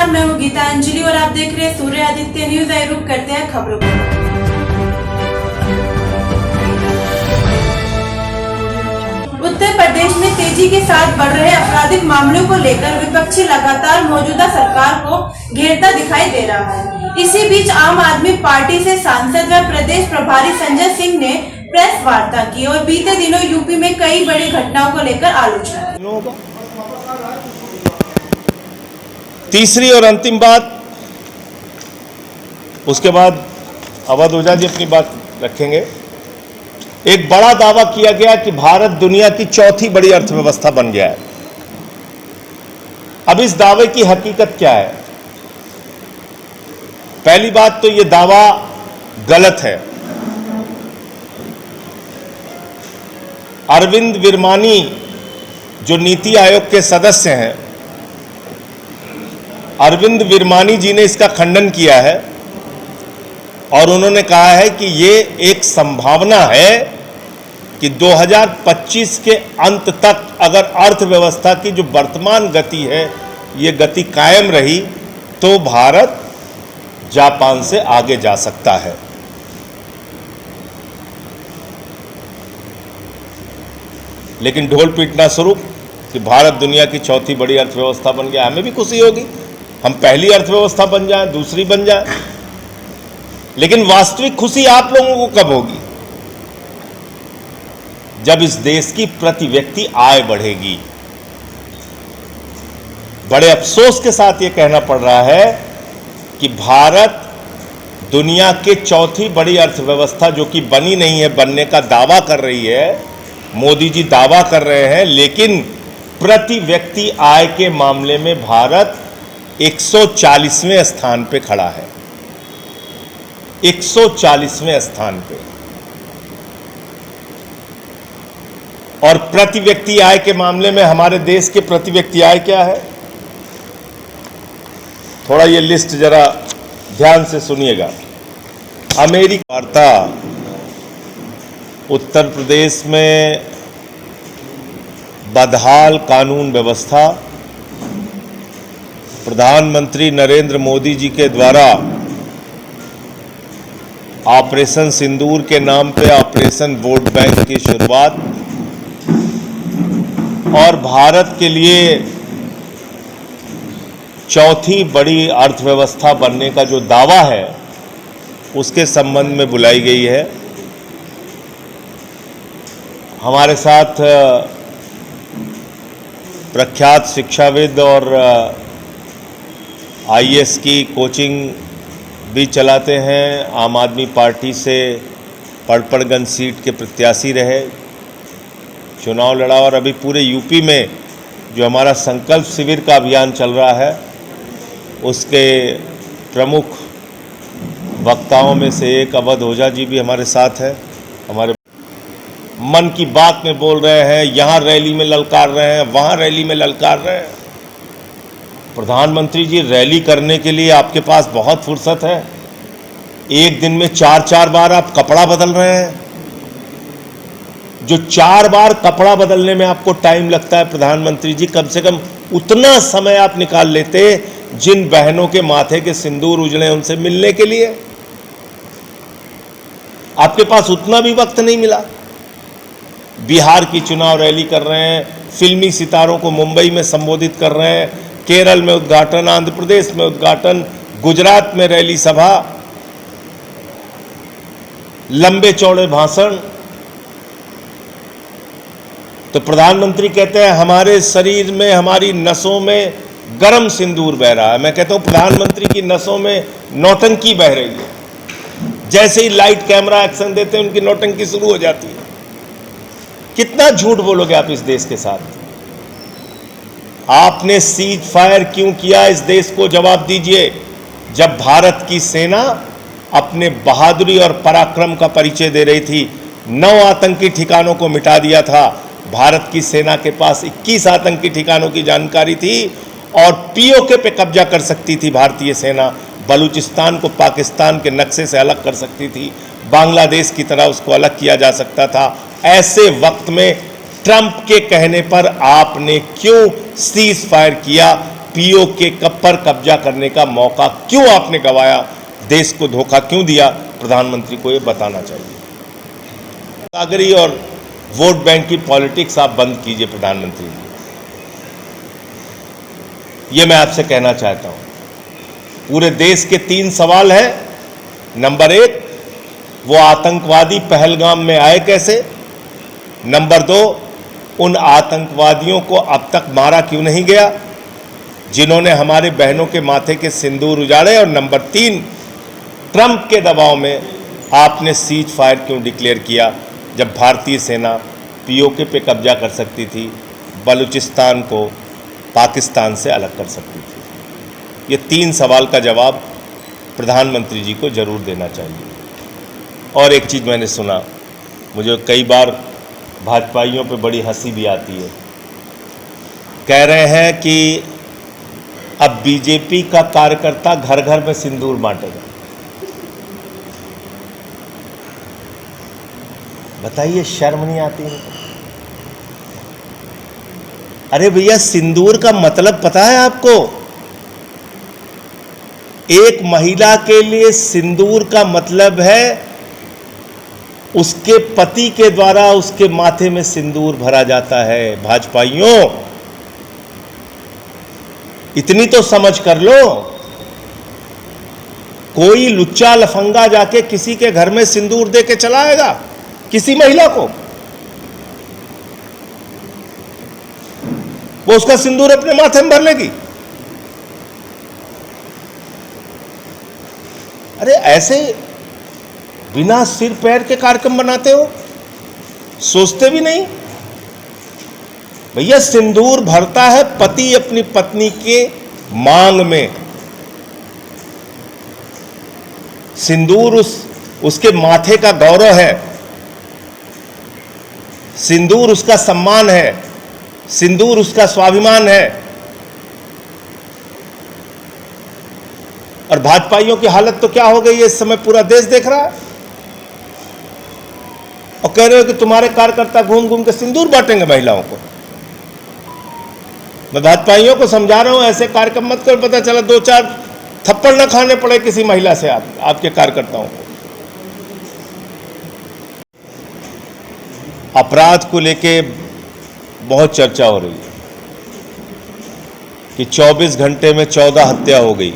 नमस्कार, मैं हूँ गीतांजलि और आप देख रहे हैं सूर्य आदित्य न्यूज। आइए रुक करते हैं खबरों पर। उत्तर प्रदेश में तेजी के साथ बढ़ रहे आपराधिक मामलों को लेकर विपक्षी लगातार मौजूदा सरकार को घेरता दिखाई दे रहा है। इसी बीच आम आदमी पार्टी से सांसद व प्रदेश प्रभारी संजय सिंह ने प्रेस वार्ता की और बीते दिनों यूपी में कई बड़ी घटनाओं को लेकर आलोचना की। तीसरी और अंतिम बात, उसके बाद अवध ओझा जी अपनी बात रखेंगे। एक बड़ा दावा किया गया कि भारत दुनिया की चौथी बड़ी अर्थव्यवस्था बन गया है। अब इस दावे की हकीकत क्या है? पहली बात तो यह दावा गलत है। अरविंद विरमानी जो नीति आयोग के सदस्य हैं, अरविंद विरमानी जी ने इसका खंडन किया है और उन्होंने कहा है कि ये एक संभावना है कि 2025 के अंत तक अगर अर्थव्यवस्था की जो वर्तमान गति है ये गति कायम रही तो भारत जापान से आगे जा सकता है। लेकिन ढोल पीटना शुरू कि भारत दुनिया की चौथी बड़ी अर्थव्यवस्था बन गया, हमें भी खुशी होगी, हम पहली अर्थव्यवस्था बन जाएं, दूसरी बन जाएं। लेकिन वास्तविक खुशी आप लोगों को कब होगी? जब इस देश की प्रति व्यक्ति आय बढ़ेगी। बड़े अफसोस के साथ यह कहना पड़ रहा है कि भारत दुनिया के चौथी बड़ी अर्थव्यवस्था जो कि बनी नहीं है, बनने का दावा कर रही है, मोदी जी दावा कर रहे हैं, लेकिन प्रति व्यक्ति आय के मामले में भारत 140वें स्थान पे खड़ा है। 140वें स्थान पे। और प्रति व्यक्ति आय के मामले में हमारे देश के प्रति व्यक्ति आय क्या है? थोड़ा ये लिस्ट जरा ध्यान से सुनिएगा। अमेरिका वार्ता, उत्तर प्रदेश में बदहाल कानून व्यवस्था, प्रधानमंत्री नरेंद्र मोदी जी के द्वारा ऑपरेशन सिंदूर के नाम पे ऑपरेशन वोट बैंक की शुरुआत और भारत के लिए चौथी बड़ी अर्थव्यवस्था बनने का जो दावा है उसके संबंध में बुलाई गई है। हमारे साथ प्रख्यात शिक्षाविद और आईएएस की कोचिंग भी चलाते हैं, आम आदमी पार्टी से पड़पड़गंज सीट के प्रत्याशी रहे, चुनाव लड़ा और अभी पूरे यूपी में जो हमारा संकल्प शिविर का अभियान चल रहा है उसके प्रमुख वक्ताओं में से एक अवध ओझा जी भी हमारे साथ है। हमारे मन की बात में बोल रहे हैं, यहाँ रैली में ललकार रहे हैं, वहाँ रैली में ललकार रहे हैं। प्रधानमंत्री जी, रैली करने के लिए आपके पास बहुत फुर्सत है। एक दिन में 4-4 बार आप कपड़ा बदल रहे हैं। जो 4 बार कपड़ा बदलने में आपको टाइम लगता है प्रधानमंत्री जी, कम से कम उतना समय आप निकाल लेते जिन बहनों के माथे के सिंदूर उजले उनसे मिलने के लिए। आपके पास उतना भी वक्त नहीं मिला। बिहार की चुनाव रैली कर रहे हैं, फिल्मी सितारों को मुंबई में संबोधित कर रहे हैं, केरल में उद्घाटन, आंध्र प्रदेश में उद्घाटन, गुजरात में रैली सभा, लंबे चौड़े भाषण। तो प्रधानमंत्री कहते हैं हमारे शरीर में, हमारी नसों में गर्म सिंदूर बह रहा है। मैं कहता हूं प्रधानमंत्री की नसों में नौटंकी बह रही है। जैसे ही लाइट कैमरा एक्शन देते हैं उनकी नौटंकी शुरू हो जाती है। कितना झूठ बोलोगे आप इस देश के साथ? आपने सीज फायर क्यों किया, इस देश को जवाब दीजिए। जब भारत की सेना अपने बहादुरी और पराक्रम का परिचय दे रही थी, 9 आतंकी ठिकानों को मिटा दिया था। भारत की सेना के पास 21 आतंकी ठिकानों की जानकारी थी और पीओके पे कब्जा कर सकती थी भारतीय सेना। बलूचिस्तान को पाकिस्तान के नक्शे से अलग कर सकती थी, बांग्लादेश की तरह उसको अलग किया जा सकता था। ऐसे वक्त में ट्रंप के कहने पर आपने क्यों सीज फायर किया? पीओ के पर कब्जा करने का मौका क्यों आपने गंवाया, देश को धोखा क्यों दिया, प्रधानमंत्री को ये बताना चाहिए। सागरी और वोट बैंक की पॉलिटिक्स आप बंद कीजिए प्रधानमंत्री जी, ये मैं आपसे कहना चाहता हूं। पूरे देश के 3 सवाल हैं। नंबर 1, वो आतंकवादी पहलगाम में आए कैसे। नंबर 2, उन आतंकवादियों को अब तक मारा क्यों नहीं गया जिन्होंने हमारे बहनों के माथे के सिंदूर उजाड़े। और नंबर 3, ट्रंप के दबाव में आपने सीज फायर क्यों डिक्लेयर किया जब भारतीय सेना पीओके पे कब्जा कर सकती थी, बलूचिस्तान को पाकिस्तान से अलग कर सकती थी। ये 3 सवाल का जवाब प्रधानमंत्री जी को जरूर देना चाहिए। और एक चीज़ मैंने सुना, मुझे कई बार भाजपाइयों पे बड़ी हंसी भी आती है, कह रहे हैं कि अब बीजेपी का कार्यकर्ता घर घर में सिंदूर बांटेगा। बताइए, शर्म नहीं आती है? अरे भैया, सिंदूर का मतलब पता है आपको? एक महिला के लिए सिंदूर का मतलब है उसके पति के द्वारा उसके माथे में सिंदूर भरा जाता है। भाजपाइयों, इतनी तो समझ कर लो। कोई लुच्चा लफंगा जाके किसी के घर में सिंदूर दे के चला आएगा किसी महिला को? वो उसका सिंदूर अपने माथे में भर लेगी? अरे ऐसे बिना सिर पैर के कार्यक्रम बनाते हो, सोचते भी नहीं। भैया, सिंदूर भरता है पति अपनी पत्नी के मांग में। सिंदूर उसके माथे का गौरव है, सिंदूर उसका सम्मान है, सिंदूर उसका स्वाभिमान है। और भाजपाइयों की हालत तो क्या हो गई है, इस समय पूरा देश देख रहा है। और कह रहे हो कि तुम्हारे कार्यकर्ता घूम घूम के सिंदूर बांटेंगे महिलाओं को। मैं भाजपाइयों को समझा रहा हूं, ऐसे कार्यक्रम मत करो, पता चला 2-4 थप्पड़ न खाने पड़े किसी महिला से आपके कार्यकर्ताओं को। अपराध को लेके बहुत चर्चा हो रही है कि 24 घंटे में 14 हत्या हो गई।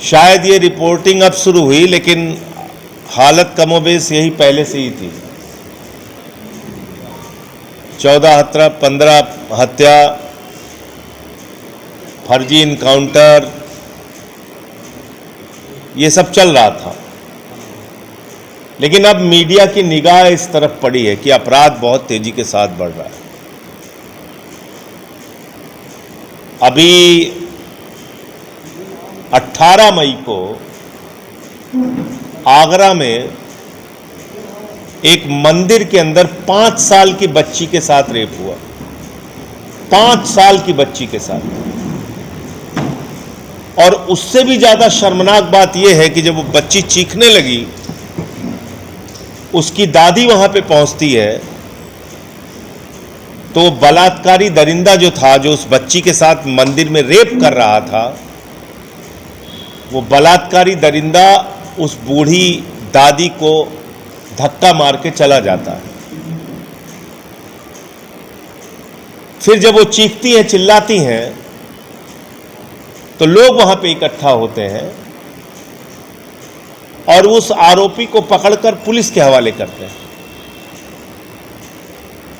शायद ये रिपोर्टिंग अब शुरू हुई, लेकिन हालत कमोबेश यही पहले से ही थी। 15 हत्या, फर्जी इनकाउंटर, ये सब चल रहा था। लेकिन अब मीडिया की निगाह इस तरफ पड़ी है कि अपराध बहुत तेजी के साथ बढ़ रहा है। अभी 18 मई को आगरा में एक मंदिर के अंदर 5 साल की बच्ची के साथ रेप हुआ। 5 साल की बच्ची के साथ। और उससे भी ज्यादा शर्मनाक बात यह है कि जब वो बच्ची चीखने लगी, उसकी दादी वहां पे पहुंचती है, तो बलात्कारी दरिंदा जो था, जो उस बच्ची के साथ मंदिर में रेप कर रहा था, वो बलात्कारी दरिंदा उस बूढ़ी दादी को धक्का मार के चला जाता है। फिर जब वो चीखती हैं, चिल्लाती हैं, तो लोग वहां पे इकट्ठा होते हैं और उस आरोपी को पकड़कर पुलिस के हवाले करते हैं।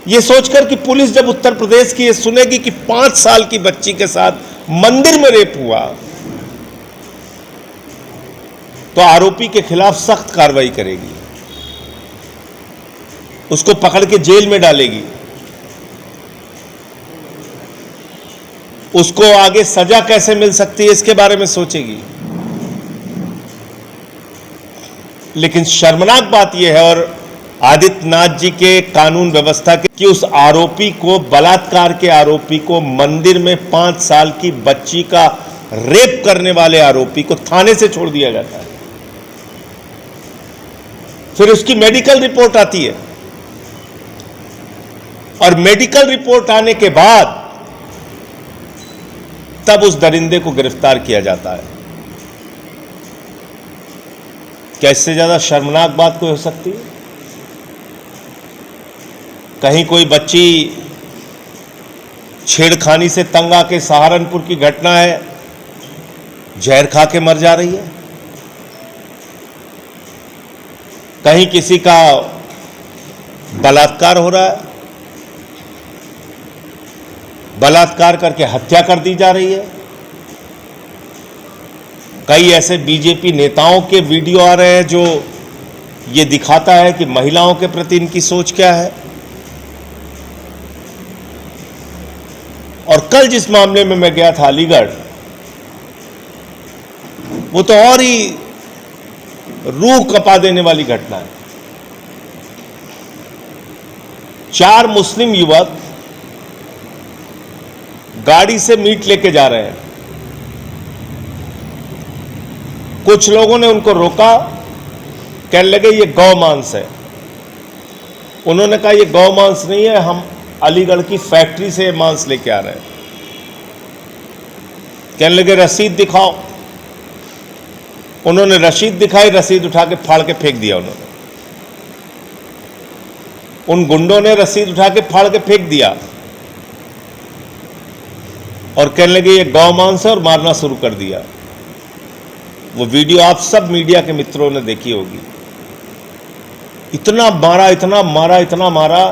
यह सोचकर कि पुलिस जब उत्तर प्रदेश की ये सुनेगी कि 5 साल की बच्ची के साथ मंदिर में रेप हुआ, तो आरोपी के खिलाफ सख्त कार्रवाई करेगी, उसको पकड़ के जेल में डालेगी, उसको आगे सजा कैसे मिल सकती है इसके बारे में सोचेगी। लेकिन शर्मनाक बात यह है, और आदित्यनाथ जी के कानून व्यवस्था के, कि उस आरोपी को, बलात्कार के आरोपी को, मंदिर में 5 साल की बच्ची का रेप करने वाले आरोपी को थाने से छोड़ दिया जाता है। फिर उसकी मेडिकल रिपोर्ट आती है और मेडिकल रिपोर्ट आने के बाद तब उस दरिंदे को गिरफ्तार किया जाता है। क्या इससे ज्यादा शर्मनाक बात कोई हो सकती है? कहीं कोई बच्ची छेड़खानी से तंग आके सहारनपुर की घटना है, जहर खा के मर जा रही है। कहीं किसी का बलात्कार हो रहा है, बलात्कार करके हत्या कर दी जा रही है। कई ऐसे बीजेपी नेताओं के वीडियो आ रहे हैं जो ये दिखाता है कि महिलाओं के प्रति इनकी सोच क्या है। और कल जिस मामले में मैं गया था अलीगढ़, वो तो और ही रूह कपा देने वाली घटना है। 4 मुस्लिम युवक गाड़ी से मीट लेके जा रहे हैं। कुछ लोगों ने उनको रोका, कहने लगे ये गौ मांस है। उन्होंने कहा ये गौ मांस नहीं है, हम अलीगढ़ की फैक्ट्री से मांस लेके आ रहे हैं। कहने लगे रसीद दिखाओ। उन्होंने रसीद दिखाई, रसीद उठा के फाड़ के फेंक दिया। उन्होंने, उन गुंडों ने रसीद उठा के फाड़ के फेंक दिया और कहने लगे ये गौ मांस है और मारना शुरू कर दिया। वो वीडियो आप सब मीडिया के मित्रों ने देखी होगी। इतना मारा, इतना मारा, इतना मारा।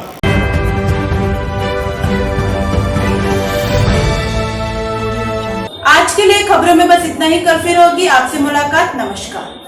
आज के लिए खबरों में बस इतना ही। कल फिर होगी आपसे मुलाकात। नमस्कार।